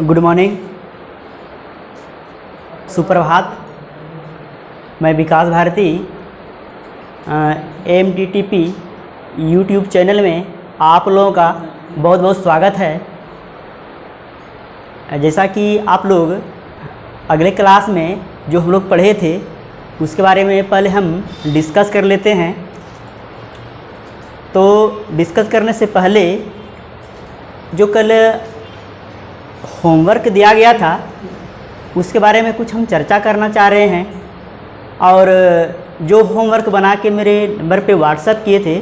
Good morning, सुप्रभात। मैं विकास Bharti MTTP YouTube channel में आप लोगों का बहुत बहुत स्वागत है। जैसा कि आप लोग अगले क्लास में जो हम लोग पढ़े थे उसके बारे में पहले हम डिस्कस कर लेते हैं। तो डिस्कस करने से पहले जो कल होमवर्क दिया गया था उसके बारे में कुछ हम चर्चा करना चाह रहे हैं। और जो होमवर्क बना के मेरे नंबर पे व्हाट्सएप किए थे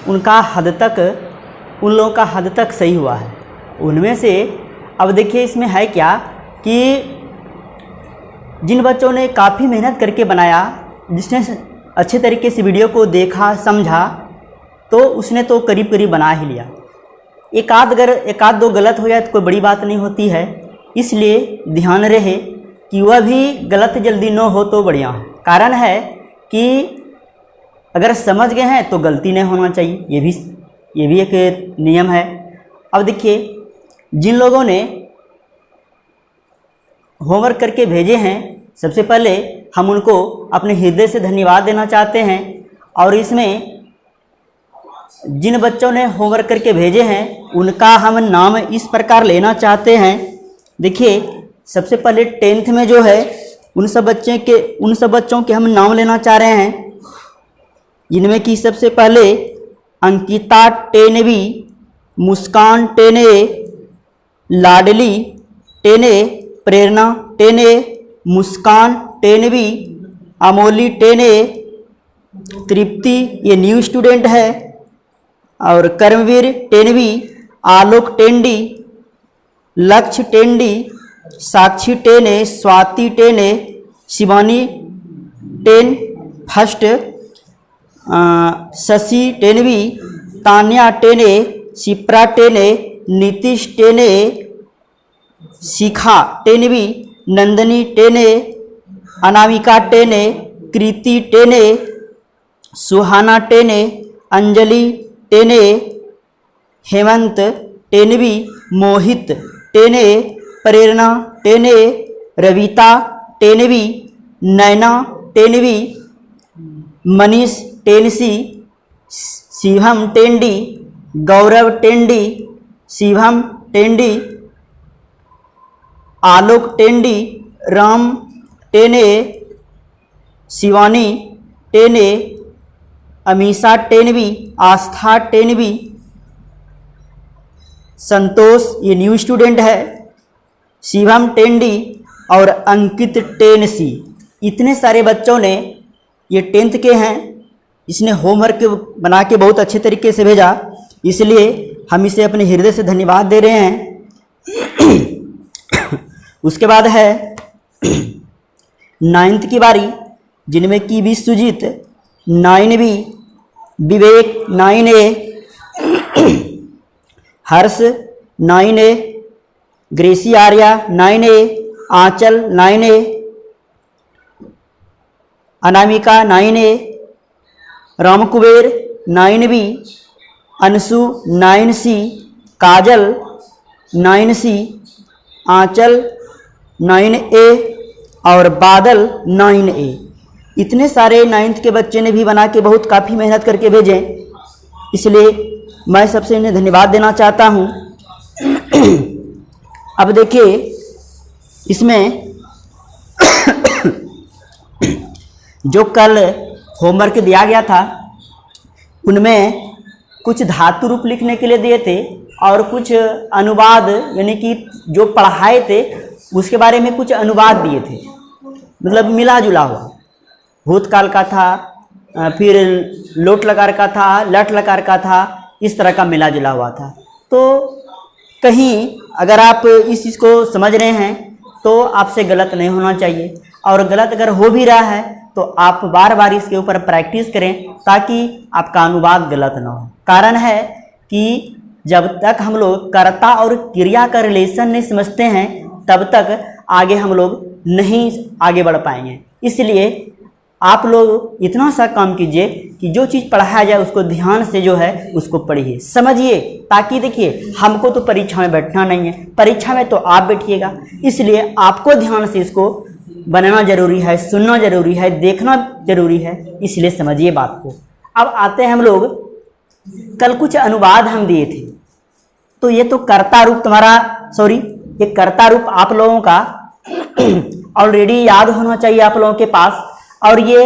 उनका उन लोगों का हद तक सही हुआ है। उनमें से अब देखिए इसमें है क्या कि जिन बच्चों ने काफ़ी मेहनत करके बनाया, जिसने अच्छे तरीके से वीडियो को देखा समझा, तो उसने तो करीब करीब बना ही लिया। एक आध दो गलत हो जाए तो कोई बड़ी बात नहीं होती है। इसलिए ध्यान रहे कि वह भी गलत जल्दी न हो तो बढ़िया है। कारण है कि अगर समझ गए हैं तो गलती नहीं होना चाहिए, ये भी एक नियम है। अब देखिए, जिन लोगों ने होमवर्क करके भेजे हैं, सबसे पहले हम उनको अपने हृदय से धन्यवाद देना चाहते हैं। और इसमें जिन बच्चों ने होमवर्क करके भेजे हैं उनका हम नाम इस प्रकार लेना चाहते हैं। देखिए, सबसे पहले 10th में जो है उन सब बच्चों के हम नाम लेना चाह रहे हैं, जिनमें कि सबसे पहले अंकिता टेनवी, मुस्कान टेने, लाडली टेने, प्रेरणा टेने, मुस्कान टेनवी, अमोली टेने, तृप्ति ये न्यू स्टूडेंट है, और कर्मवीर टेनवी, आलोक टेंडी, लक्ष्य टेंडी, साक्षी टेने, स्वाति टेने, शिवानी टेन फर्स्ट, शशि टेनवी, तान्या टेने, शिप्रा टेने, नीतीश टेने, शिखा टेनवी, नंदनी टेने, अनामिका टेने, कृति टेने, सुहाना टेने, अंजलि टेने, हेमंत टेनवी, मोहित टेने, प्रेरणा टेने, रविता टेनवी, नैना टेनवी, मनीष टेनसी, शिवम टेंडी, गौरव टेंडी, शिवम टेंडी, आलोक टेंडी, राम टेने, शिवानी टेने, अमीषा टेनवी, आस्था टेनवी, संतोष ये न्यू स्टूडेंट है, शिवम टेंडी और अंकित टेनसी। इतने सारे बच्चों ने, ये 10th के हैं, इसने होमवर्क बना के बहुत अच्छे तरीके से भेजा, इसलिए हम इसे अपने हृदय से धन्यवाद दे रहे हैं। उसके बाद है 9th की बारी, जिनमें कि विश्वजीत 9B, विवेक 9A, हर्ष 9A, ग्रेसी आर्या 9A, आंचल 9A, Anamika 9A, रामकुबेर 9B, Anshu 9C, काजल 9C, आंचल 9A और बादल 9A। इतने सारे 9th के बच्चे ने भी बना के बहुत काफ़ी मेहनत करके भेजे, इसलिए मैं सबसे इन्हें धन्यवाद देना चाहता हूँ। अब देखिए, इसमें जो कल होमवर्क दिया गया था उनमें कुछ धातु रूप लिखने के लिए दिए थे और कुछ अनुवाद, यानी कि जो पढ़ाए थे उसके बारे में कुछ अनुवाद दिए थे, मतलब मिला जुला हुआ। भूतकाल का था, फिर लोट लकार का था, लट लकार का था, इस तरह का मिला जुला हुआ था। तो कहीं अगर आप इस चीज़ को समझ रहे हैं तो आपसे गलत नहीं होना चाहिए, और गलत अगर हो भी रहा है तो आप बार बार इसके ऊपर प्रैक्टिस करें ताकि आपका अनुवाद गलत ना हो। कारण है कि जब तक हम लोग कर्ता और क्रिया का रिलेशन नहीं समझते हैं तब तक आगे हम लोग नहीं आगे बढ़ पाएंगे। इसलिए आप लोग इतना सा काम कीजिए कि जो चीज़ पढ़ाया जाए उसको ध्यान से जो है उसको पढ़िए, समझिए, ताकि देखिए हमको तो परीक्षा में बैठना नहीं है, परीक्षा में तो आप बैठिएगा, इसलिए आपको ध्यान से इसको बनाना जरूरी है, सुनना जरूरी है, देखना जरूरी है, इसलिए समझिए बात को। अब आते हैं हम लोग, कल कुछ अनुवाद हम दिए थे, तो ये तो कर्ता रूप तुम्हारा, सॉरी, ये कर्ता रूप आप लोगों का ऑलरेडी याद होना चाहिए आप लोगों के पास। और ये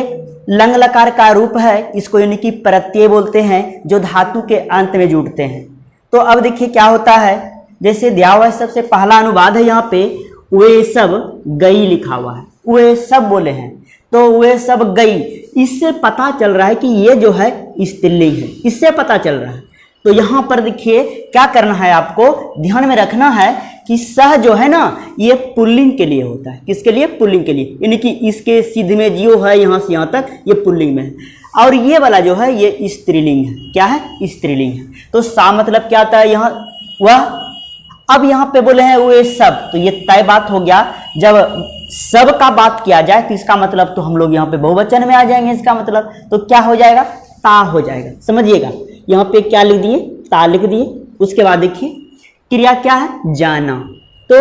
लंग लकार का रूप है, इसको यानी कि प्रत्यय बोलते हैं, जो धातु के अंत में जुड़ते हैं। तो अब देखिए क्या होता है, जैसे दिया हुआ है सबसे पहला अनुवाद है यहाँ पे, वे सब गई लिखा हुआ है, वे सब बोले हैं, तो वे सब गई, इससे पता चल रहा है कि ये जो है स्त्रीलिंग है, इससे पता चल रहा है। तो यहाँ पर देखिए क्या करना है, आपको ध्यान में रखना है कि सह जो है ना ये पुल्लिंग के लिए होता है, किसके लिए? पुल्लिंग के लिए, यानी कि इसके सिद्ध में जियो है यहाँ से यहाँ तक, ये पुल्लिंग में है, और ये वाला जो है ये स्त्रीलिंग है। क्या है? स्त्रीलिंग है। तो सा मतलब क्या आता है यहाँ? वह। अब यहाँ पे बोले हैं वे सब, तो ये तय बात हो गया। जब सब का बात किया जाए तो इसका मतलब तो हम लोग यहाँ पे बहुवचन में आ जाएंगे, इसका मतलब तो क्या हो जाएगा? ता हो जाएगा। समझिएगा, यहाँ पे क्या लिख दिए? ता लिख दिए। उसके बाद देखिए क्रिया क्या है? जाना। तो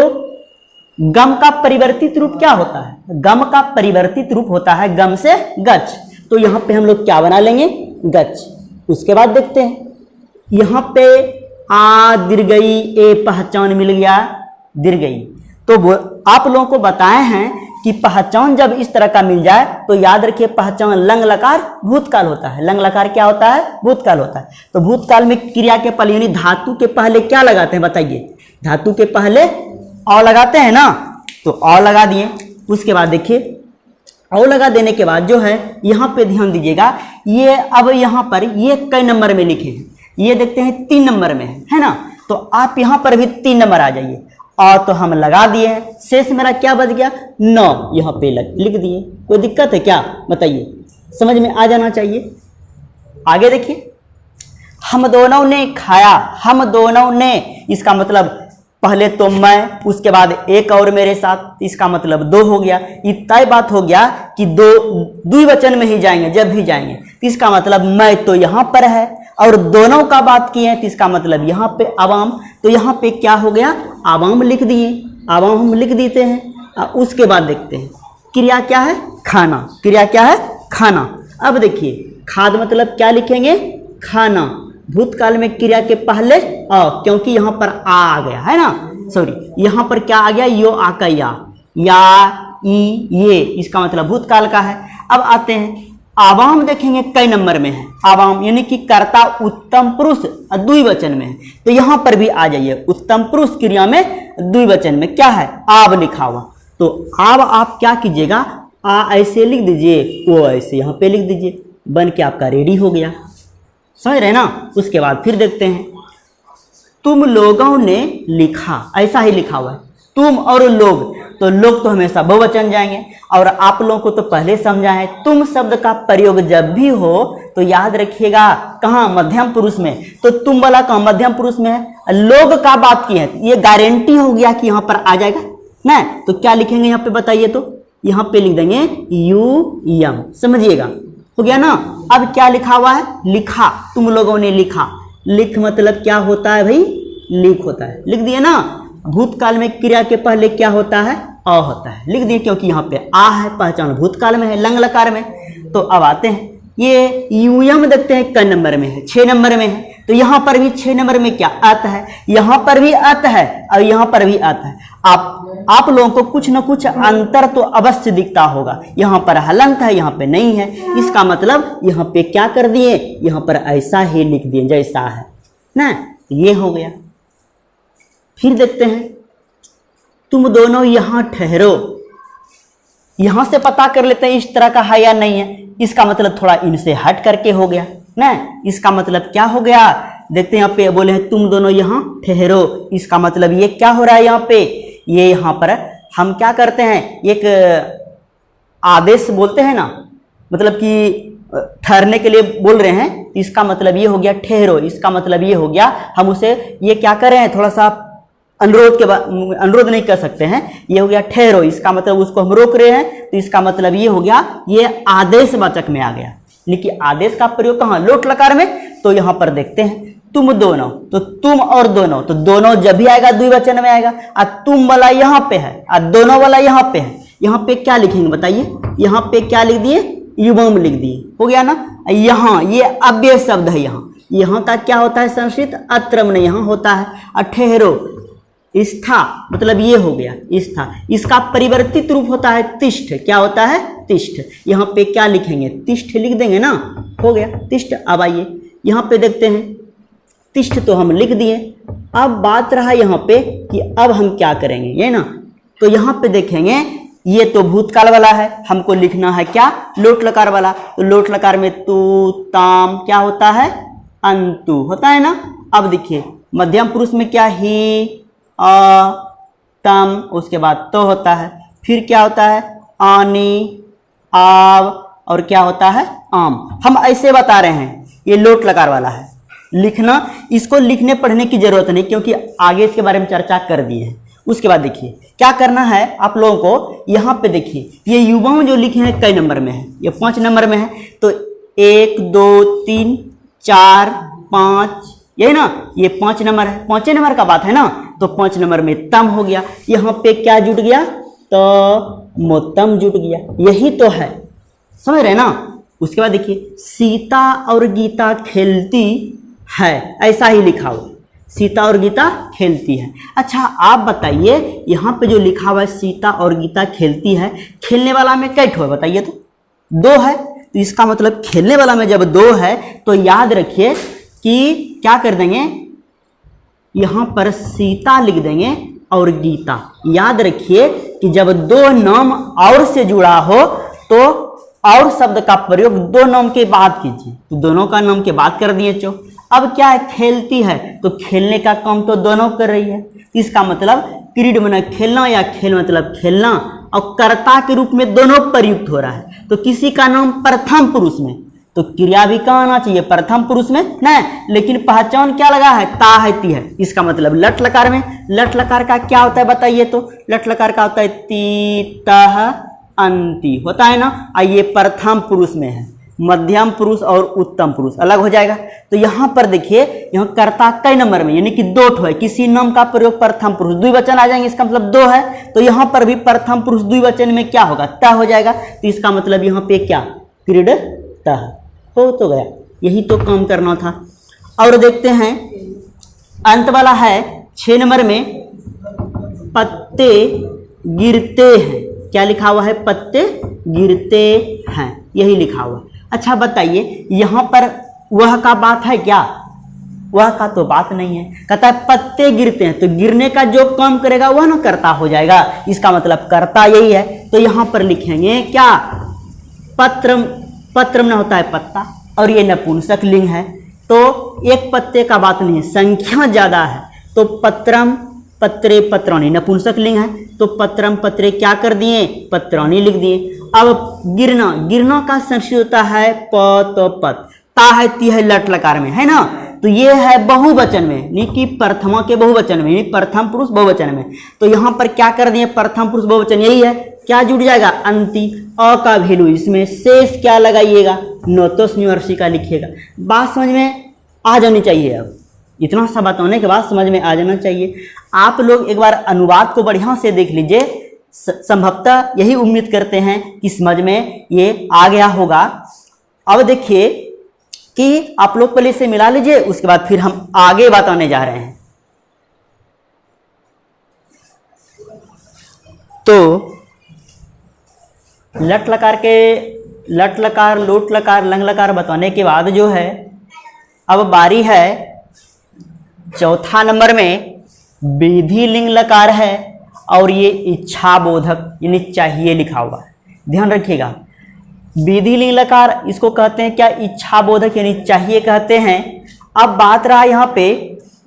गम का परिवर्तित रूप क्या होता है? गम का परिवर्तित रूप होता है गम से गच। तो यहाँ पे हम लोग क्या बना लेंगे? गच। उसके बाद देखते हैं यहाँ पे आ दीर्घई ए पहचान मिल गया, दीर्घई। तो वो आप लोगों को बताए हैं कि पहचान जब इस तरह का मिल जाए तो याद रखिए पहचान लंग लकार भूतकाल होता है। लंग लकार क्या होता है? भूतकाल होता है। तो भूतकाल में क्रिया के पहले यानी धातु के पहले क्या लगाते हैं बताइए? धातु के पहले औ लगाते हैं ना, तो औ लगा दिए। उसके बाद देखिए औ लगा देने के बाद जो है यहाँ पे ध्यान दीजिएगा, ये अब यहाँ पर ये कई नंबर में लिखे हैं? ये देखते हैं 3 नंबर में है ना, तो आप यहाँ पर भी 3 नंबर आ जाइए। और तो हम लगा दिए हैं, शेष मेरा क्या बच गया? 9, यहाँ पे लिख दिए। कोई दिक्कत है क्या बताइए? समझ में आ जाना चाहिए। आगे देखिए, हम दोनों ने खाया, हम दोनों ने, इसका मतलब पहले तो मैं, उसके बाद एक और मेरे साथ, इसका मतलब 2 हो गया। ये तय बात हो गया कि 2 द्विवचन में ही जाएंगे जब भी जाएंगे, तो इसका मतलब मैं तो यहाँ पर है और दोनों का बात किए हैं, तो इसका मतलब यहाँ पे आवाम। तो यहाँ पे क्या हो गया? आवाम लिख दिए, आवाम हम लिख देते हैं। उसके बाद देखते हैं क्रिया क्या है? खाना। क्रिया क्या है? खाना। अब देखिए खाद मतलब क्या लिखेंगे? खाना। भूतकाल में क्रिया के पहले क्योंकि यहाँ पर आ गया है ना, सॉरी यहाँ पर क्या आ गया? यो आ का या ई ये, इसका मतलब भूतकाल का है। अब आते हैं आवाम, देखेंगे कई नंबर में है आवाम, यानी कि कर्ता उत्तम पुरुष द्विवचन में है। तो यहाँ पर भी आ जाइए, उत्तम पुरुष क्रिया में द्विवचन में क्या है? आव लिखा हुआ। तो आव आप क्या कीजिएगा? आ ऐसे लिख दीजिए, वो ऐसे यहाँ पे लिख दीजिए, बन के आपका रेडी हो गया। समझ रहे ना? उसके बाद फिर देखते हैं, तुम लोगों ने लिखा, ऐसा ही लिखा हुआ है, तुम और लोग। तो लोग तो हमेशा बहुवचन जाएंगे, और आप लोगों को तो पहले समझा है, तुम शब्द का प्रयोग जब भी हो तो याद रखिएगा कहाँ? मध्यम पुरुष में। तो तुम वाला कहाँ? मध्यम पुरुष में है। लोग का बात की है, ये गारंटी हो गया कि यहाँ पर आ जाएगा ना। तो क्या लिखेंगे यहाँ पे बताइए? तो यहाँ पे लिख देंगे यू यम। समझिएगा, हो गया ना? अब क्या लिखा हुआ है? लिखा। तुम लोगों ने लिखा। लिख मतलब क्या होता है भाई? लिख होता है। लिख दिए ना? भूतकाल में क्रिया के पहले क्या होता है? अ होता है। लिख दिए क्योंकि यहाँ पे आ है, पहचान भूतकाल में है, लंग लकार में। तो अब आते हैं, ये यूयम देखते हैं कई नंबर में है? 6 नंबर में है। तो यहाँ पर भी 6 नंबर में क्या? अत है। यहाँ पर भी अत है और यहाँ पर भी अत है। आप लोगों को कुछ न कुछ अंतर तो अवश्य दिखता होगा। यहाँ पर हलंत है, यहाँ पे नहीं है, इसका मतलब यहाँ पे क्या कर दिए? यहाँ पर ऐसा ही लिख दिए जैसा है ना। ये हो गया। फिर देखते हैं, तुम दोनों यहाँ ठहरो। यहां से पता कर लेते हैं इस तरह का है या नहीं है। इसका मतलब थोड़ा इनसे हट करके हो गया ना। इसका मतलब क्या हो गया? देखते हैं, यहाँ पे बोले हैं तुम दोनों यहाँ ठहरो। इसका मतलब ये क्या हो रहा है? यहाँ पे ये यहाँ पर हम क्या करते हैं? एक आदेश बोलते हैं ना, मतलब कि ठहरने के लिए बोल रहे हैं। इसका मतलब ये हो गया ठहरो। इसका मतलब ये हो गया हम उसे ये क्या कर रहे हैं? थोड़ा सा अनुरोध नहीं कर सकते हैं। ये हो गया ठहरो, इसका मतलब उसको हम रोक रहे हैं, तो इसका मतलब ये हो गया, ये आदेशवाचक में आ गया। लेकिन आदेश का प्रयोग कहाँ, लोट लकार में। तो यहां पर देखते हैं तुम दोनों, तो तुम और दोनों, तो दोनों जब भी आएगा द्विवचन में आएगा। और तुम वाला यहाँ पे है और दोनों वाला यहाँ पे है, यहाँ पे क्या लिखेंगे बताइए, यहाँ पे क्या लिख दिए, युग्म लिख दिए, हो गया ना। यहाँ ये अव्यय शब्द है, यहाँ का क्या होता है संस्कृत, अत्र में यहाँ होता है। और ठहरो, स्था मतलब ये हो गया स्था, इसका परिवर्तित रूप होता है तिष्ठ, क्या होता है तिष्ठ। यहाँ पे क्या लिखेंगे, तिष्ठ लिख देंगे ना, हो गया तिष्ठ। अब आइए यहाँ पे देखते हैं, तिष्ठ तो हम लिख दिए। अब बात रहा यहाँ पे कि अब हम क्या करेंगे, ये ना। तो यहाँ पे देखेंगे, ये तो भूतकाल वाला है, हमको लिखना है क्या, लोट लकार वाला। तो लोट लकार में तू ताम क्या होता है, अंतु होता है ना। अब देखिए मध्यम पुरुष में क्या, ही अ तम, उसके बाद तो होता है, फिर क्या होता है, आनी आव, और क्या होता है, आम। हम ऐसे बता रहे हैं, ये लोट लकार वाला है। लिखना, इसको लिखने पढ़ने की जरूरत नहीं, क्योंकि आगे इसके बारे में चर्चा कर दिए हैं। उसके बाद देखिए क्या करना है आप लोगों को, यहाँ पे देखिए ये युवाओं जो लिखे हैं कई नंबर में है, ये 5 नंबर में है। तो 1 2 3 4 5, यही ना, ये 5 नंबर है, 5 नंबर का बात है ना। तो 5 नंबर में तम हो गया, यहाँ पे क्या जुट गया, तो मोतम जुट गया, यही तो है, समझ रहे ना। उसके बाद देखिए सीता और गीता खेलती है, ऐसा ही लिखा हुआ, सीता और गीता खेलती है। अच्छा आप बताइए, यहाँ पे जो लिखा हुआ है सीता और गीता खेलती है, खेलने वाला में कै ठो है बताइए, तो 2 है। तो इसका मतलब खेलने वाला में जब 2 है तो याद रखिए कि क्या कर देंगे, यहाँ पर सीता लिख देंगे और गीता। याद रखिए कि जब 2 नाम और से जुड़ा हो तो और शब्द का प्रयोग 2 नाम के बाद कीजिए। तो दोनों का नाम के बाद कर दिए चो। अब क्या है, खेलती है, तो खेलने का काम तो दोनों कर रही है। इसका मतलब क्रीड मना खेलना या खेल मतलब खेलना, और कर्ता के रूप में दोनों प्रयुक्त हो रहा है। तो किसी का नाम प्रथम पुरुष में, तो क्रिया भी कहाँ आना चाहिए, प्रथम पुरुष में नहीं, लेकिन पहचान क्या लगा है, ता है ती है। इसका मतलब लट लकार में, लट लकार का क्या होता है बताइए, तो लट लकार का होता है ती तह अंति, होता है ना। ये प्रथम पुरुष में है, मध्यम पुरुष और उत्तम पुरुष अलग हो जाएगा। तो यहाँ पर देखिए, यहाँ कर्ता कई नंबर में, यानी कि 2 ठो है, किसी नाम का प्रयोग प्रथम पुरुष द्विवचन आ जाएंगे, इसका मतलब 2 है। तो यहाँ पर भी प्रथम पुरुष द्विवचन में क्या होगा, ता हो जाएगा। तो इसका मतलब यहाँ पे क्या, क्रीड तह हो तो गया, यही तो काम करना था। और देखते हैं अंत वाला है 6 नंबर में, पत्ते गिरते हैं, क्या लिखा हुआ है, पत्ते गिरते हैं, यही लिखा हुआ। अच्छा बताइए यहाँ पर वह का बात है क्या, वह का तो बात नहीं है। कहता है पत्ते गिरते हैं, तो गिरने का जो काम करेगा वह ना कर्ता हो जाएगा, इसका मतलब कर्ता यही है। तो यहाँ पर लिखेंगे क्या, पत्रम, पत्रम ना होता है पत्ता, और ये नपुंसक लिंग है, तो एक पत्ते का बात नहीं है, संख्या ज्यादा है। तो पत्रम पत्रे पत्राणी नपुंसक लिंग है, तो पत्रम पत्रे क्या कर दिए, पत्राणी लिख दिए। अब गिरना, गिरना का संस्कृत होता है पत पत, ता है ती है लट लकार में, है ना। तो ये है बहुवचन में, यानी कि प्रथमा के बहुवचन में, यानी प्रथम पुरुष बहुवचन में। तो यहाँ पर क्या कर दिए, प्रथम पुरुष बहुवचन यही है, क्या जुड़ जाएगा, अंति, अ का वैल्यू इसमें शेष क्या लगाइएगा, नोतोस न्यूअर्सी का लिखिएगा। बात समझ में आ जानी चाहिए। अब इतना सा बताने के बाद समझ में आ जाना चाहिए। आप लोग एक बार अनुवाद को बढ़िया से देख लीजिए, संभवतः यही उम्मीद करते हैं कि समझ में ये आ गया होगा। अब देखिए कि आप लोग पहले से मिला लीजिए, उसके बाद फिर हम आगे बताने जा रहे हैं। तो लट लकार के, लट लकार, लोट लकार, लंग लकार बताने के बाद जो है, अब बारी है 4था नंबर में, विधि लिंग लकार है, और ये इच्छा बोधक यानी चाहिए लिखा हुआ है, ध्यान रखिएगा। विधि लिंग लकार इसको कहते हैं क्या, इच्छा बोधक यानी चाहिए कहते हैं। अब बात रहा यहाँ पे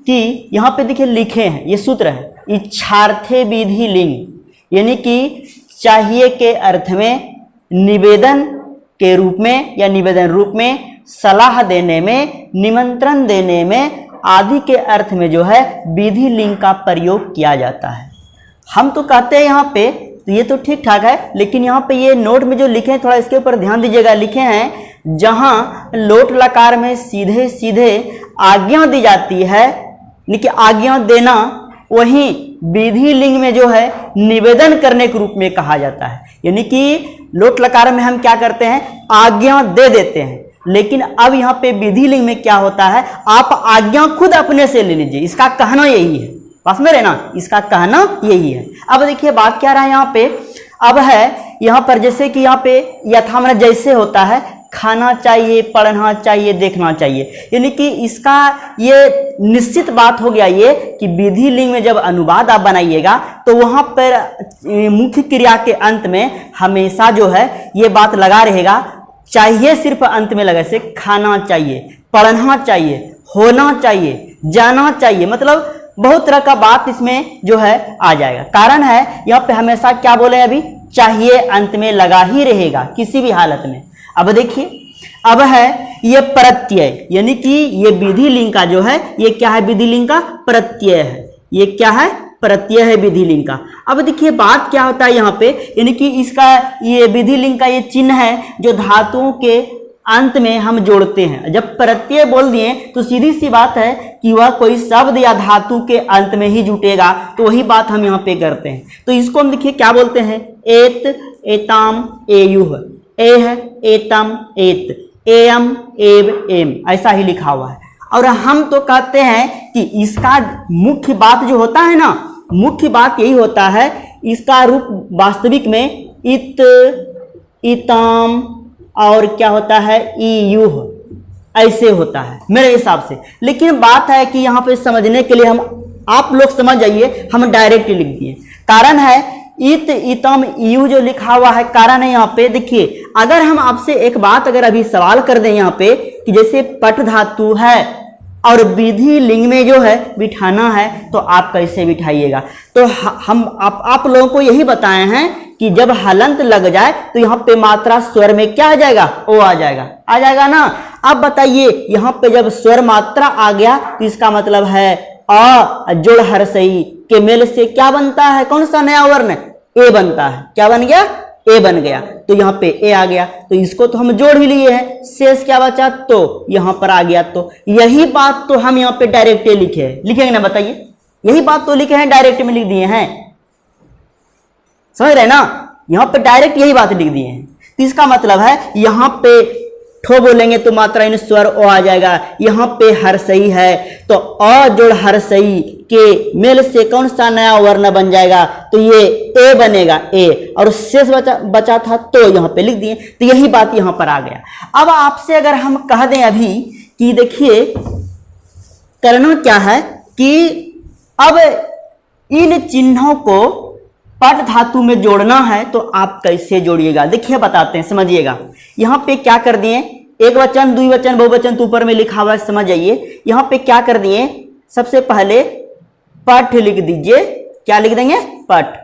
कि यहाँ पे देखिए लिखे हैं, ये सूत्र है, इच्छार्थे विधि लिंग, यानी कि चाहिए के अर्थ में, निवेदन के रूप में या निवेदन रूप में, सलाह देने में, निमंत्रण देने में आदि के अर्थ में जो है विधि लिंग का प्रयोग किया जाता है। हम तो कहते हैं यहाँ पे, तो ये तो ठीक ठाक है, लेकिन यहाँ पे ये नोट में जो लिखे हैं थोड़ा इसके ऊपर ध्यान दीजिएगा। लिखे हैं जहाँ लोट लकार में सीधे सीधे आज्ञा दी जाती है, लेकिन आज्ञा देना, वहीं विधि लिंग में जो है निवेदन करने के रूप में कहा जाता है। यानी कि लोट लकार में हम क्या करते हैं, आज्ञा दे देते हैं, लेकिन अब यहाँ पे विधि लिंग में क्या होता है, आप आज्ञा खुद अपने से ले लीजिए। इसका कहना यही है, पास में रहना, इसका कहना यही है। अब देखिए बात क्या रहा है यहाँ पे, अब है यहाँ पर जैसे कि यहाँ पे यथामन जैसे होता है, खाना चाहिए, पढ़ना चाहिए, देखना चाहिए, यानी कि इसका ये निश्चित बात हो गया ये कि विधि लिंग में जब अनुवाद आप बनाइएगा तो वहाँ पर मुख्य क्रिया के अंत में हमेशा जो है ये बात लगा रहेगा, चाहिए सिर्फ अंत में लगा, से खाना चाहिए, पढ़ना चाहिए, होना चाहिए, जाना चाहिए, मतलब बहुत तरह का बात इसमें जो है आ जाएगा। कारण है यहाँ पे हमेशा क्या बोले, अभी चाहिए अंत में लगा ही रहेगा किसी भी हालत में। अब देखिए, अब है ये प्रत्यय, यानी कि ये विधि लिंग का जो है ये क्या है, विधि लिंग का प्रत्यय है। ये क्या है, प्रत्यय है विधि लिंग का। अब देखिए बात क्या होता है यहाँ पे, यानी कि इसका ये विधि लिंग का ये चिन्ह है जो धातुओं के अंत में हम जोड़ते हैं। जब प्रत्यय बोल दिए तो सीधी सी बात है कि वह कोई शब्द या धातु के अंत में ही जुटेगा, तो वही बात हम यहाँ पे करते हैं। तो इसको हम देखिए क्या बोलते हैं, एत, एताम, एयुह, एह, एतम, एत, एयम, एव, एम, ऐसा ही लिखा हुआ है। और हम तो कहते हैं कि इसका मुख्य बात जो होता है ना, मुख्य बात यही होता है, इसका रूप वास्तविक में इत, इताम और क्या होता है, ईयुह, ऐसे होता है मेरे हिसाब से। लेकिन बात है कि यहाँ पे समझने के लिए हम, आप लोग समझ जाइए, हम डायरेक्ट लिख दिए। कारण है इत, इतम, ईयु जो लिखा हुआ है, कारण है यहाँ पे देखिए, अगर हम आपसे एक बात अगर अभी सवाल कर दें यहाँ पे कि जैसे पट धातु है और विधि लिंग में जो है बिठाना है, तो आप कैसे बिठाइएगा। तो हम आप लोगों को यही बताए हैं कि जब हलंत लग जाए तो यहाँ पे मात्रा स्वर में क्या आ जाएगा, ओ आ जाएगा ना। अब बताइए यहाँ पे जब स्वर मात्रा आ गया तो इसका मतलब है अ जोड़ हर्षई के मेल से क्या बनता है, कौन सा नया वर्ण, ए बनता है। क्या बन गया, ए बन गया। तो यहाँ पे ए आ गया, तो इसको तो हम जोड़ ही लिए हैं, शेष क्या बचा, तो यहाँ पर आ गया। तो यही बात तो हम यहाँ पे डायरेक्ट लिखे हैं, लिखेंगे ना, बताइए, यही बात तो लिखे हैं, डायरेक्ट में लिख दिए हैं, समझ रहे ना, यहाँ पे डायरेक्ट यही बात लिख दिए हैं। तो इसका मतलब है यहाँ पे ठो बोलेंगे तो मात्रा इन स्वर ओ आ जाएगा। यहाँ पे हर्षई है तो अ जोड़ हर्षई के मेल से कौन सा नया वर्ण बन जाएगा, तो ये ए बनेगा, ए, और शेष बचा था तो यहाँ पे लिख दिए। तो यही बात यहाँ पर आ गया। अब आपसे अगर हम कह दें अभी कि देखिए करना क्या है कि अब इन चिन्हों को पट धातु में जोड़ना है, तो आप कैसे जोड़िएगा, देखिए बताते हैं, समझिएगा। यहाँ पे क्या कर दिए, एक वचन, द्विवचन, बहुवचन तो ऊपर में लिखा हुआ है, समझ जाइए। यहाँ पे क्या कर दिए, सबसे पहले पट लिख दीजिए, क्या लिख देंगे, पट।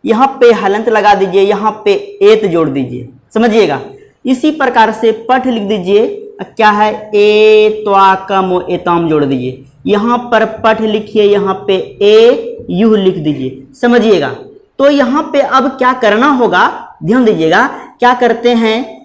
यहाँ पे हलंत लगा दीजिए, यहाँ पे एत जोड़ दीजिए, समझिएगा। इसी प्रकार से पट लिख दीजिए, क्या है, ए त्वाकम एताम जोड़ दीजिए। यहाँ पर पट लिखिए, यहाँ पे ए यू लिख दीजिए, समझिएगा। तो यहाँ पे अब क्या करना होगा, ध्यान दीजिएगा, क्या करते हैं,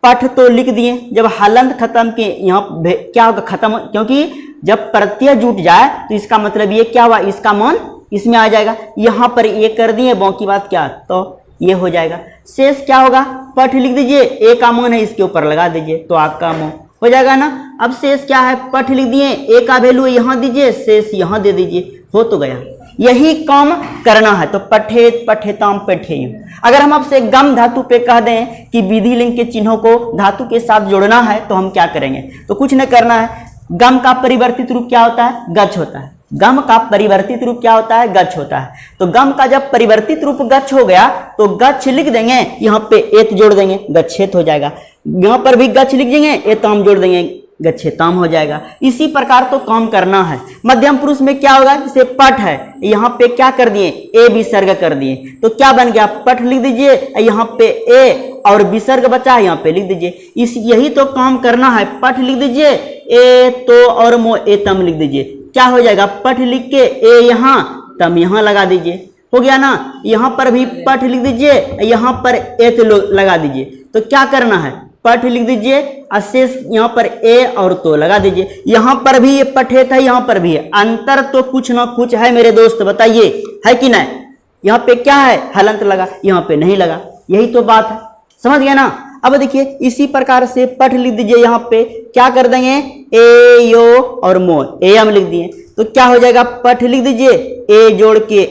पठ तो लिख दिए, जब हलंत खत्म के यहाँ क्या होगा, खत्म, क्योंकि जब प्रत्यय जुट जाए तो इसका मतलब ये क्या हुआ, इसका मान इसमें आ जाएगा। यहाँ पर ये कर दिए, बाकी बात क्या, तो ये हो जाएगा। शेष क्या होगा, पठ लिख दीजिए, ए का मान है इसके ऊपर लगा दीजिए, तो आपका मान हो जाएगा ना। अब शेष क्या है, पठ लिख दिए, ए का वैल्यू यहाँ दीजिए, शेष यहाँ दे दीजिए, हो तो गया। यही काम करना है। तो पठेत, पठेताम, पठेयु। अगर हम आपसे गम धातु पे कह दें कि विधि लिंग के चिन्हों को धातु के साथ जोड़ना है, तो हम क्या करेंगे, तो कुछ नहीं करना है। गम का परिवर्तित रूप क्या होता है, गच्छ होता है। गम का परिवर्तित रूप क्या होता है, गच्छ होता है। तो गम का जब परिवर्तित रूप गच्छ हो गया तो गच्छ लिख देंगे, यहाँ पे एत जोड़ देंगे, गच्छेत हो जाएगा। यहाँ पर भी गच्छ लिख देंगे, एताम जोड़ देंगे, गच्छेताम हो जाएगा। इसी प्रकार तो काम करना है। मध्यम पुरुष में क्या होगा, जैसे पठ है, यहाँ पे क्या कर दिए, ए विसर्ग कर दिए, तो क्या बन गया, पठ लिख दीजिए, यहाँ पे ए और विसर्ग बचा है यहाँ पे लिख दीजिए। इस यही तो काम करना है। पठ लिख दीजिए, ए तो और मो ए तम लिख दीजिए। क्या हो जाएगा, पठ लिख के ए यहाँ तम यहाँ लगा दीजिए, हो गया ना। यहाँ पर भी पठ लिख दीजिए, यहाँ पर ए तो लगा दीजिए। तो क्या करना है, पठ लिख दीजिए, अशेष यहाँ पर ए और तो लगा दीजिए। यहाँ पर भी ये पठेत है, यहाँ पर भी है, अंतर तो कुछ ना कुछ है मेरे दोस्त, बताइए है कि नहीं। यहाँ पे क्या है, हलंत लगा, यहाँ पे नहीं लगा, यही तो बात है, समझ गया ना। अब देखिए इसी प्रकार से पठ लिख दीजिए, यहाँ पे क्या कर देंगे, ए यो और मो ए हम लिख दिए, तो क्या हो जाएगा, पठ लिख दीजिए, ए जोड़ के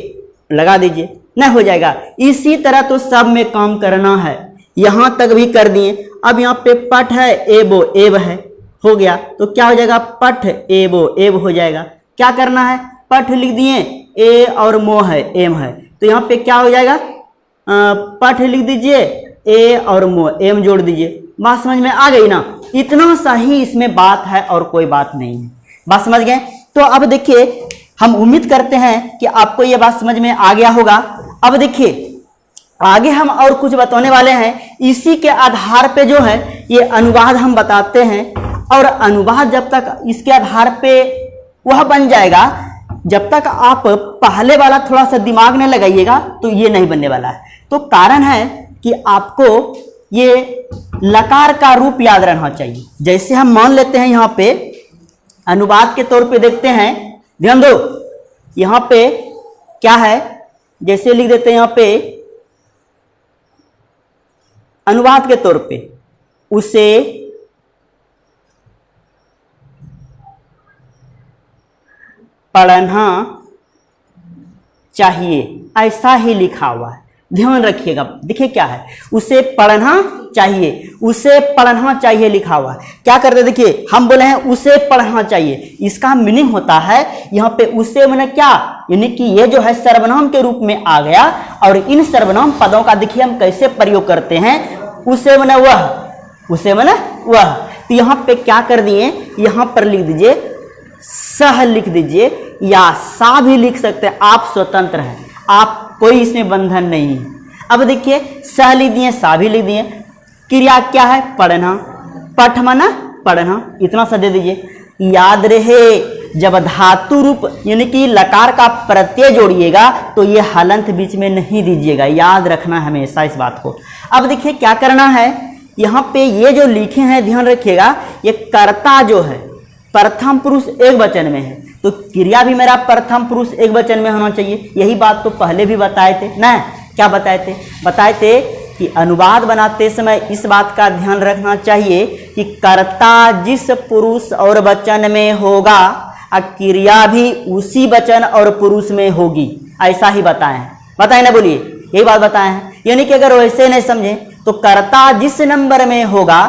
लगा दीजिए, नहीं हो जाएगा। इसी तरह तो सब में काम करना है, यहां तक भी कर दिए। अब यहाँ पे पठ है, एबो एब है, हो गया, तो क्या हो जाएगा, पठ एबो एब हो जाएगा। क्या करना है, पठ लिख दिए, ए और मो है एम है, तो यहाँ पे क्या हो जाएगा, पठ लिख दीजिए, ए और मो एम जोड़ दीजिए। बात समझ में आ गई ना, इतना सा ही इसमें बात है और कोई बात नहीं है, बात समझ गए। तो अब देखिए हम उम्मीद करते हैं कि आपको यह बात समझ में आ गया होगा। अब देखिए आगे हम और कुछ बताने वाले हैं, इसी के आधार पे जो है ये अनुवाद हम बताते हैं। और अनुवाद जब तक इसके आधार पे वह बन जाएगा, जब तक आप पहले वाला थोड़ा सा दिमाग में लगाइएगा तो ये नहीं बनने वाला है। तो कारण है कि आपको ये लकार का रूप याद रहना चाहिए। जैसे हम मान लेते हैं यहाँ पे अनुवाद के तौर पे देखते हैं, ध्यान दो, यहाँ पे क्या है, जैसे लिख देते हैं यहाँ पे अनुवाद के तौर पे, उसे पढ़ना चाहिए, ऐसा ही लिखा हुआ है, ध्यान रखिएगा। देखिए क्या है, उसे पढ़ना चाहिए, उसे पढ़ना चाहिए लिखा हुआ है। क्या करते, देखिए हम बोले हैं उसे पढ़ना चाहिए, इसका मीनिंग होता है यहाँ पे उसे मैंने क्या, यानी कि ये जो है सर्वनाम के रूप में आ गया। और इन सर्वनाम पदों का देखिए हम कैसे प्रयोग करते हैं, उसे मैंने वह, उसे मैंने वह। तो यहाँ पे क्या कर दिए, यहाँ पर लिख दीजिए सह लिख दीजिए, या सा भी लिख सकते हैं, आप स्वतंत्र हैं, आप कोई इसमें बंधन नहीं है। अब देखिए सह लिख दिए, सा भी लिख दिए, क्रिया क्या है, पढ़ना, पठ माना पढ़ना, इतना सा दे दीजिए। याद रहे जब धातु रूप यानी कि लकार का प्रत्यय जोड़िएगा तो ये हलंत बीच में नहीं दीजिएगा, याद रखना हमेशा इस बात को। अब देखिए क्या करना है, यहाँ पे ये जो लिखे हैं ध्यान रखिएगा, ये कर्ता जो है प्रथम पुरुष एक वचन में है, तो क्रिया भी मेरा प्रथम पुरुष एक वचन में होना चाहिए। यही बात तो पहले भी बताए थे ना, क्या बताए थे कि अनुवाद बनाते समय इस बात का ध्यान रखना चाहिए कि कर्ता जिस पुरुष और वचन में होगा, क्रिया भी उसी वचन और पुरुष में होगी, ऐसा ही बताए ना, बोलिए यही बात बताए हैं। यानी कि अगर वैसे नहीं समझे तो कर्ता जिस नंबर में होगा,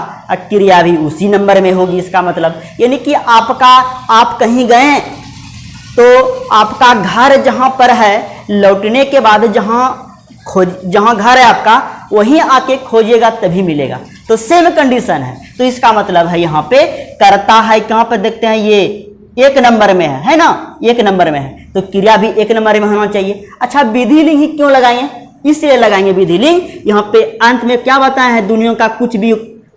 क्रिया भी उसी नंबर में होगी। इसका मतलब यानी कि आप कहीं गए तो आपका घर जहां पर है, लौटने के बाद जहां घर है आपका, वहीं आके खोजिएगा तभी मिलेगा, तो सेम कंडीशन है। तो इसका मतलब है यहाँ पे कर्ता है, कहां पर देखते हैं, ये एक नंबर में है ना, एक नंबर में है, तो क्रिया भी एक नंबर में होना चाहिए। अच्छा विधि लिंग ही क्यों लगाएंगे, इसलिए लगाएंगे विधि लिंग, यहाँ पे अंत में क्या बताया है, दुनिया का कुछ भी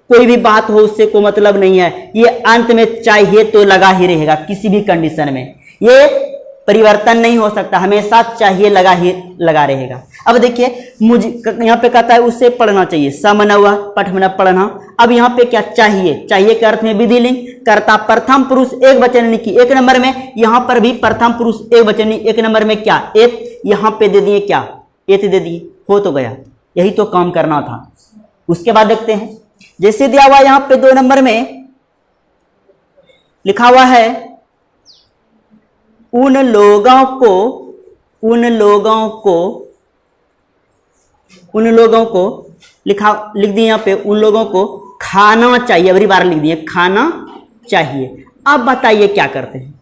कोई भी बात हो उससे कोई मतलब नहीं है, ये अंत में चाहिए तो लगा ही रहेगा, किसी भी कंडीशन में ये परिवर्तन नहीं हो सकता, हमेशा चाहिए लगा रहेगा। अब देखिए मुझे यहाँ पे कहता है उसे पढ़ना चाहिए, समना हुआ पठ मना पढ़ना। अब यहाँ पे क्या चाहिए के अर्थ में विधि लिंग, कर्ता प्रथम पुरुष एक वचन की एक नंबर में, यहाँ पर भी प्रथम पुरुष एक वचन एक नंबर में, क्या एक यहाँ पे दे दिए, क्या एत दे दिए, हो तो गया, यही तो काम करना था। उसके बाद देखते हैं, जैसे दिया हुआ यहाँ पे 2 नंबर में लिखा हुआ है, उन लोगों को लिख दिए यहाँ पे, उन लोगों को खाना चाहिए, अगली बार लिख दिए खाना चाहिए। अब बताइए क्या करते हैं,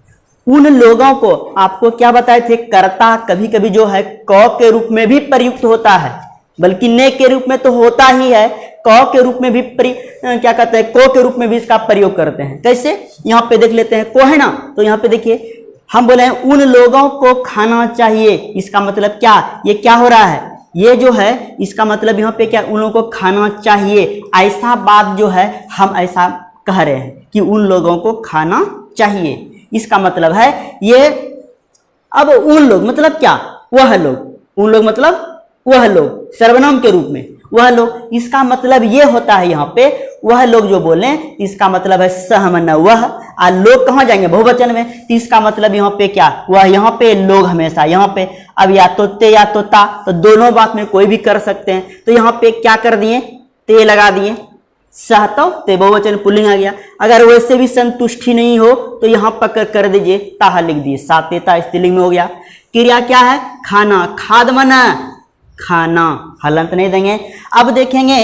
उन लोगों को आपको क्या बताए थे, कर्ता कभी कभी जो है क के रूप में भी प्रयुक्त होता है, बल्कि ने के रूप में तो होता ही है, क के रूप में भी क्या कहते हैं, को के रूप में भी इसका प्रयोग करते हैं। कैसे, यहाँ पे देख लेते हैं, को है ना, तो यहाँ पे देखिए हम बोले हैं उन लोगों को खाना चाहिए, इसका मतलब क्या, ये क्या हो रहा है, ये जो है इसका मतलब यहाँ पे क्या, उन लोगों को खाना चाहिए, ऐसा बात जो है हम ऐसा कह रहे हैं कि उन लोगों को खाना चाहिए। इसका मतलब है ये, अब उन लोग मतलब क्या, वह लोग, उन लोग मतलब वह लोग, सर्वनाम के रूप में वह लोग, इसका मतलब ये होता है यहाँ पे वह लोग जो बोले, इसका मतलब है सहमन वह, और लोग कहाँ जाएंगे, बहुवचन में, तो इसका मतलब यहाँ पे क्या, वह, यहाँ पे लोग हमेशा, यहाँ पे अब या तो ते या तो ता, तो दोनों बात में कोई भी कर सकते हैं, तो यहाँ पे क्या कर दिए, ते लगा दिए, सहतो ते बहुवचन पुल्लिंग आ गया। अगर वैसे भी संतुष्टि नहीं हो तो यहाँ पकड़ कर दीजिए, ताहा लिख दिए, सातेता स्त्रीलिंग में हो गया। क्रिया क्या है, खाना, खाद मना खाना, हलंत नहीं देंगे। अब देखेंगे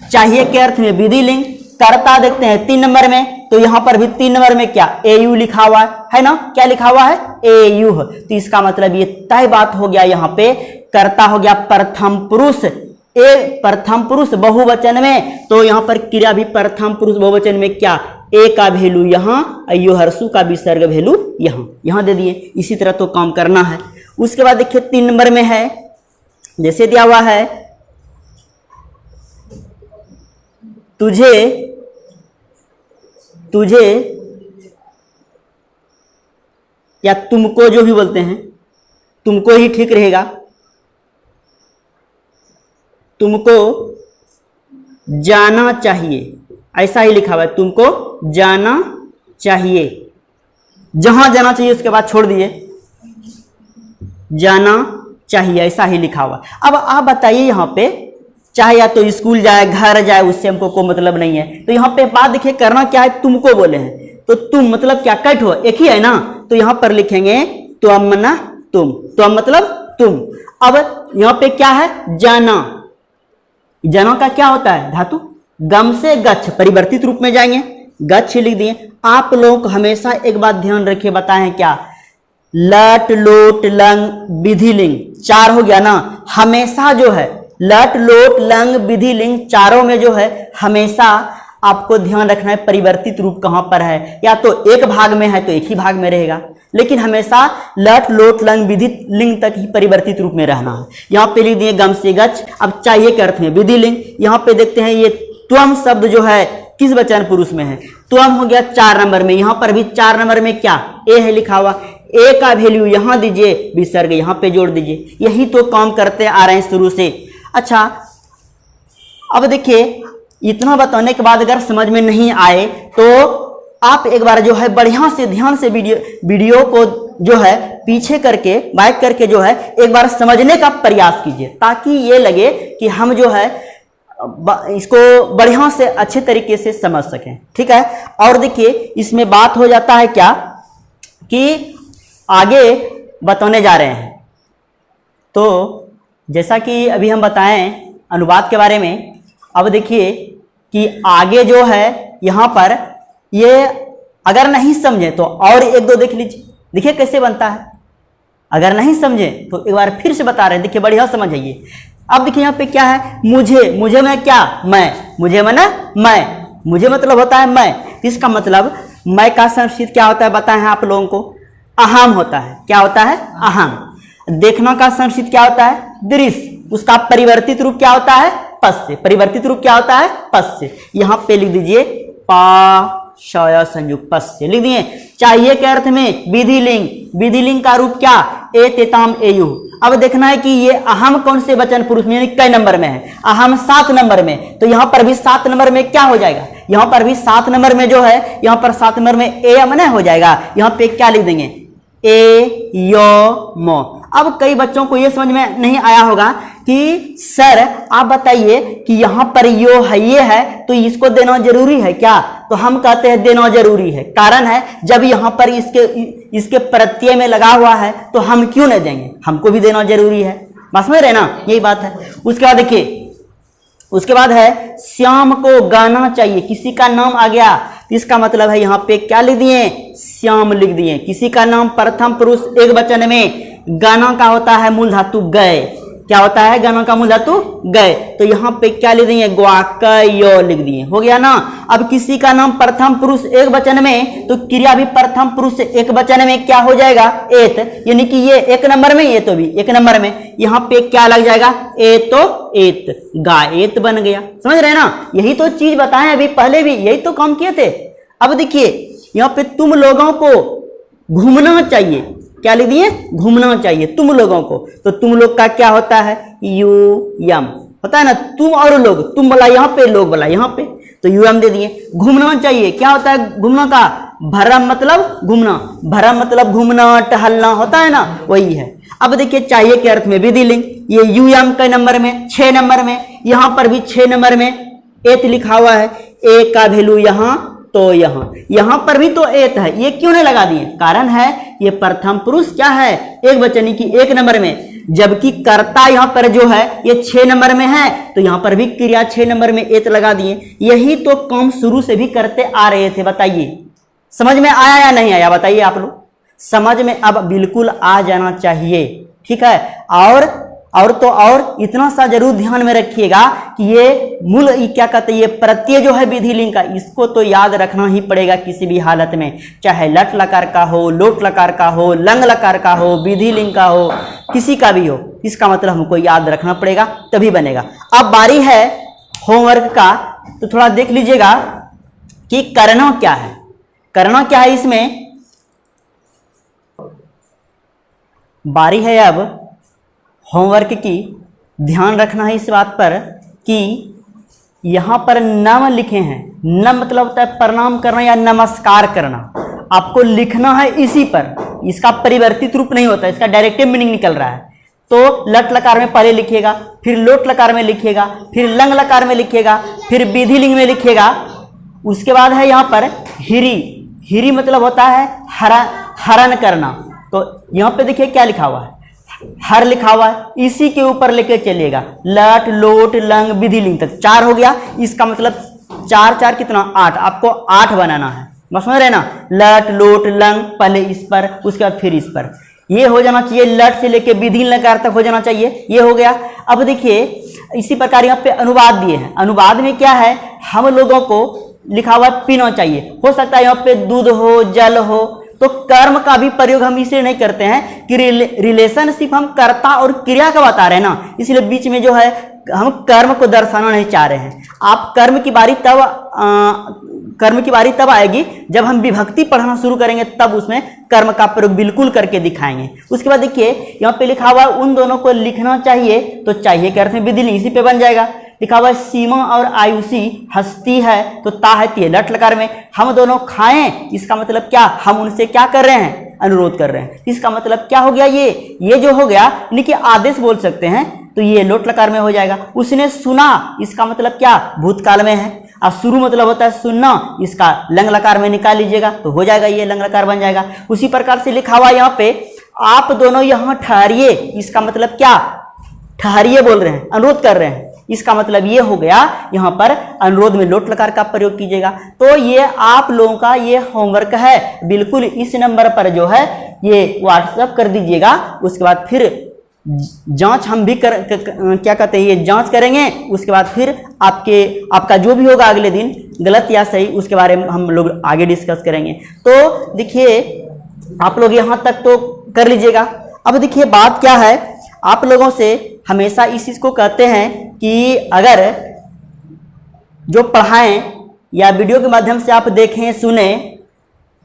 चाहिए के अर्थ में विधि लिंग, कर्ता देखते हैं 3 नंबर में, तो यहाँ पर भी 3 नंबर में क्या, एयू लिखा हुआ है ना, क्या लिखा हुआ है, एयू, तो इसका मतलब ये तय बात हो गया, यहाँ पे कर्ता हो गया प्रथम पुरुष, प्रथम पुरुष बहुवचन में, तो यहाँ पर क्रिया भी प्रथम पुरुष बहुवचन में क्या, ए का वैल्यू यहाँ, अयो हर्षु का विसर्ग वैल्यू यहाँ दे दिए। इसी तरह तो काम करना है। उसके बाद देखिए 3 नंबर में है, जैसे दिया हुआ है तुझे, तुझे या तुमको, जो भी बोलते हैं तुमको ही ठीक रहेगा, तुमको जाना चाहिए, ऐसा ही लिखा हुआ है, तुमको जाना चाहिए, जहां जाना चाहिए उसके बाद छोड़ दिए, जाना चाहिए, ऐसा ही लिखा हुआ। अब आप बताइए यहाँ पे, चाहे या तो स्कूल जाए घर जाए, उससे हमको कोई मतलब नहीं है, तो यहाँ पे बात देखिए करना क्या है, तुमको बोले हैं, तो तुम मतलब क्या, कट हो, एक ही है ना, तो यहाँ पर लिखेंगे तुम ना तुम, तुम मतलब तुम। अब यहाँ पे क्या है, जाना, जाना का क्या होता है, धातु, गम से गच्छ, परिवर्तित रूप में जाएंगे, गच्छ लिख दिए। आप लोग हमेशा एक बात ध्यान रखिए, बताएं क्या, लट लोट लंग विधि लिंग 4 हो गया ना, हमेशा जो है लट लोट लंग विधि लिंग चारों में जो है हमेशा आपको ध्यान रखना है परिवर्तित रूप कहां पर है, या तो एक भाग में है तो एक ही भाग में रहेगा, लेकिन हमेशा लट लोट लंग विधि लिंग तक ही परिवर्तित रूप में रहना है। यहाँ पे लिख दिए गम से गच्छ। अब चाहिए के अर्थ में विधि लिंग, यहाँ पे देखते हैं ये त्वम शब्द जो है किस वचन पुरुष में है, त्वम हो गया 4 नंबर में, यहाँ पर भी 4 नंबर में क्या, ए है लिखा हुआ, ए का वैल्यू यहाँ दीजिए, विसर्ग यहाँ पे जोड़ दीजिए, यही तो काम करते आ रहे हैं शुरू से। अच्छा अब देखिए इतना बताने के बाद अगर समझ में नहीं आए तो आप एक बार जो है बढ़िया से ध्यान से वीडियो को जो है पीछे करके बैक करके जो है एक बार समझने का प्रयास कीजिए, ताकि ये लगे कि हम जो है इसको बढ़िया से अच्छे तरीके से समझ सकें, ठीक है। और देखिए इसमें बात हो जाता है क्या कि आगे बताने जा रहे हैं, तो जैसा कि अभी हम बताएं अनुवाद के बारे में, अब देखिए कि आगे जो है यहाँ पर ये अगर नहीं समझे तो और 1-2 देख लीजिए, देखिए कैसे बनता है। अगर नहीं समझे तो एक बार फिर से बता रहे हैं, देखिए बढ़िया समझिए। अब देखिए यहाँ पे क्या है, मुझे, मुझे में क्या, मैं, मुझे में ना मैं, मुझे मतलब होता है मैं, इसका मतलब मैं का संस्कृत क्या होता है बताए हैं आप लोगों को, अहम होता है। क्या होता है, अहम। देखना का संस्कृत क्या होता है, दृश्य, उसका परिवर्तित रूप क्या होता है, पश्य, परिवर्तित रूप क्या होता है, पश्य। यहाँ पे लिख दीजिए पा शय संयुक्त पश्य लिख दिए। चाहिए के अर्थ में विधि लिंग, विधि लिंग का रूप क्या, ए तेताम एयु। अब देखना है कि ये अहम कौन से वचन पुरुष में यानी कई नंबर में है, अहम 7 नंबर में, तो यहाँ पर भी 7 नंबर में क्या हो जाएगा, यहाँ पर भी 7 नंबर में जो है, यहाँ पर 7 नंबर में ए अमन हो जाएगा। यहाँ पे क्या लिख देंगे, ए यो मो। अब कई बच्चों को ये समझ में नहीं आया होगा कि सर आप बताइए कि यहाँ पर यो है, ये है, तो इसको देना जरूरी है क्या, तो हम कहते हैं देना जरूरी है। कारण है जब यहाँ पर इसके प्रत्यय में लगा हुआ है तो हम क्यों नहीं देंगे, हमको भी देना जरूरी है, बस में रहना, यही बात है। उसके बाद देखिए, उसके बाद है श्याम को गाना चाहिए, किसी का नाम आ गया, इसका मतलब है यहाँ पे क्या लिख दिए, श्याम लिख दिए। किसी का नाम प्रथम पुरुष एक वचन में, गाना का होता है मूल धातु गए, क्या होता है, गण का मूल धातु गए, तो यहाँ पे क्या लिख दिए, ग्वाकयो लिख दिए, हो गया ना। अब किसी का नाम प्रथम पुरुष एक वचन में, तो क्रिया भी प्रथम पुरुष एक वचन में क्या हो जाएगा, एत, यानी कि ये एक नंबर में, ये तो भी एक नंबर में, यहाँ पे क्या लग जाएगा, एतो एत, गाएत बन गया। समझ रहे ना, यही तो चीज बताएं अभी पहले भी, यही तो काम किए थे। अब देखिए यहाँ पे तुम लोगों को घूमना चाहिए, क्या लिख दिए, घूमना चाहिए तुम लोगों को, तो तुम लोग का क्या होता है, यू यम होता है ना, तुम और लोग, तुम बोला यहाँ पे, लोग बोला यहाँ पे, तो यू एम दे दिए। घूमना चाहिए, क्या होता है घूमना का, भरम मतलब घूमना, भरम मतलब घूमना टहलना होता है ना, वही है। अब देखिए चाहिए के अर्थ में विधि लिंग, ये यू एम के नंबर में 6 नंबर में, यहाँ पर भी 6 नंबर में एत लिखा हुआ है, ए का वैल्यू यहाँ, तो यहाँ पर भी तो एत है, ये क्यों नहीं लगा दिए, कारण है ये प्रथम पुरुष क्या है, एक वचनी की 1 नंबर में, जबकि कर्ता यहाँ पर जो है ये 6 नंबर में है, तो यहाँ पर भी क्रिया 6 नंबर में एत लगा दिए। यही तो काम शुरू से भी करते आ रहे थे, बताइए समझ में आया या नहीं आया, बताइए आप लोग, समझ में अब बिल्कुल आ जाना चाहिए, ठीक है। और इतना सा जरूर ध्यान में रखिएगा कि ये मूल क्या कहते हैं, ये प्रत्यय जो है विधि लिंग का, इसको तो याद रखना ही पड़ेगा किसी भी हालत में, चाहे लट लकार का हो, लोट लकार का हो, लंग लकार का हो, विधि लिंग का हो, किसी का भी हो, इसका मतलब हमको याद रखना पड़ेगा, तभी बनेगा। अब बारी है होमवर्क का, तो थोड़ा देख लीजिएगा कि करना क्या है, करना क्या है इसमें। बारी है अब होमवर्क की, ध्यान रखना है इस बात पर कि यहाँ पर नम लिखे हैं, नम मतलब होता है प्रणाम करना या नमस्कार करना, आपको लिखना है इसी पर, इसका परिवर्तित रूप नहीं होता, इसका डायरेक्टिव मीनिंग निकल रहा है। तो लट लकार में पहले लिखिएगा, फिर लोट लकार में लिखिएगा, फिर लंग लकार में लिखिएगा, फिर विधि लिंग में लिखिएगा। उसके बाद है यहाँ पर हिरी, हिरी मतलब होता है हरण करना, तो यहाँ पे देखिए क्या लिखा हुआ है, हर लिखा हुआ है, इसी के ऊपर लेके चलिएगा, लट लोट लंग विधि लिंग तक 4 हो गया, इसका मतलब 4 4 कितना 8, आपको 8 बनाना है, बस समझ रहे ना, लट लोट लंग पहले इस पर, उसके बाद फिर इस पर, ये हो जाना चाहिए, लट से लेके विधि लकार तक हो जाना चाहिए, ये हो गया। अब देखिए इसी प्रकार यहाँ पे अनुवाद दिए हैं, अनुवाद में क्या है, हम लोगों को लिखा हुआ पीना चाहिए, हो सकता है यहाँ पे दूध हो, जल हो, तो कर्म का भी प्रयोग हम इसलिए नहीं करते हैं कि रिलेशनशिप हम कर्ता और क्रिया का बता रहे हैं ना, इसलिए बीच में जो है हम कर्म को दर्शाना नहीं चाह रहे हैं। आप कर्म की बारी तब आएगी जब हम विभक्ति पढ़ना शुरू करेंगे, तब उसमें कर्म का प्रयोग बिल्कुल करके दिखाएंगे। उसके बाद देखिए यहाँ पे लिखा हुआ उन दोनों को लिखना चाहिए, तो चाहिए के अर्थ में विधि इसी पे बन जाएगा। लिखा हुआ सीमा और आयुषी हंसती है, तो ता है ती लट लकार में, हम दोनों खाएं, इसका मतलब क्या, हम उनसे क्या कर रहे हैं, अनुरोध कर रहे हैं, इसका मतलब क्या हो गया, ये जो हो गया यानी कि आदेश बोल सकते हैं, तो ये लोट लकार में हो जाएगा। उसने सुना, इसका मतलब क्या, भूतकाल में है, और शुरू मतलब होता है सुनना, इसका लंग लकार में निकाल लीजिएगा तो हो जाएगा, ये लंग लकार बन जाएगा। उसी प्रकार से लिखा हुआ यहाँ पे आप दोनों यहाँ ठहरिए, इसका मतलब क्या, ठहरिए बोल रहे हैं, अनुरोध कर रहे हैं, इसका मतलब ये हो गया, यहाँ पर अनुरोध में लोट लकार का प्रयोग कीजिएगा। तो ये आप लोगों का ये होमवर्क है, बिल्कुल इस नंबर पर जो है ये व्हाट्सएप कर दीजिएगा। उसके बाद फिर जांच हम भी क्या कहते हैं, ये जांच करेंगे, उसके बाद फिर आपका जो भी होगा अगले दिन गलत या सही, उसके बारे में हम लोग आगे डिस्कस करेंगे। तो देखिए आप लोग यहाँ तक तो कर लीजिएगा। अब देखिए बात क्या है, आप लोगों से हमेशा इस चीज को कहते हैं कि अगर जो पढ़ाएं या वीडियो के माध्यम से आप देखें सुने,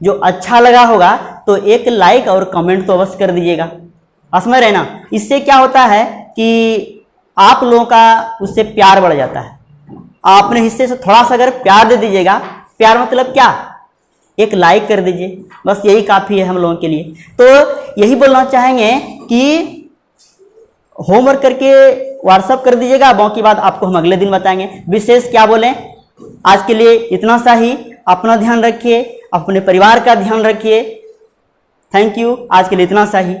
जो अच्छा लगा होगा तो एक लाइक और कमेंट तो अवश्य कर दीजिएगा, समझ रहे ना। इससे क्या होता है कि आप लोगों का उससे प्यार बढ़ जाता है, अपने हिस्से से थोड़ा सा अगर प्यार दे दीजिएगा, प्यार मतलब क्या, एक लाइक कर दीजिए, बस यही काफ़ी है हम लोगों के लिए। तो यही बोलना चाहेंगे कि होमवर्क करके व्हाट्सअप कर दीजिएगा, बाकी बात आपको हम अगले दिन बताएंगे। विशेष क्या बोलें, आज के लिए इतना सा ही। अपना ध्यान रखिए, अपने परिवार का ध्यान रखिए। थैंक यू, आज के लिए इतना सा ही।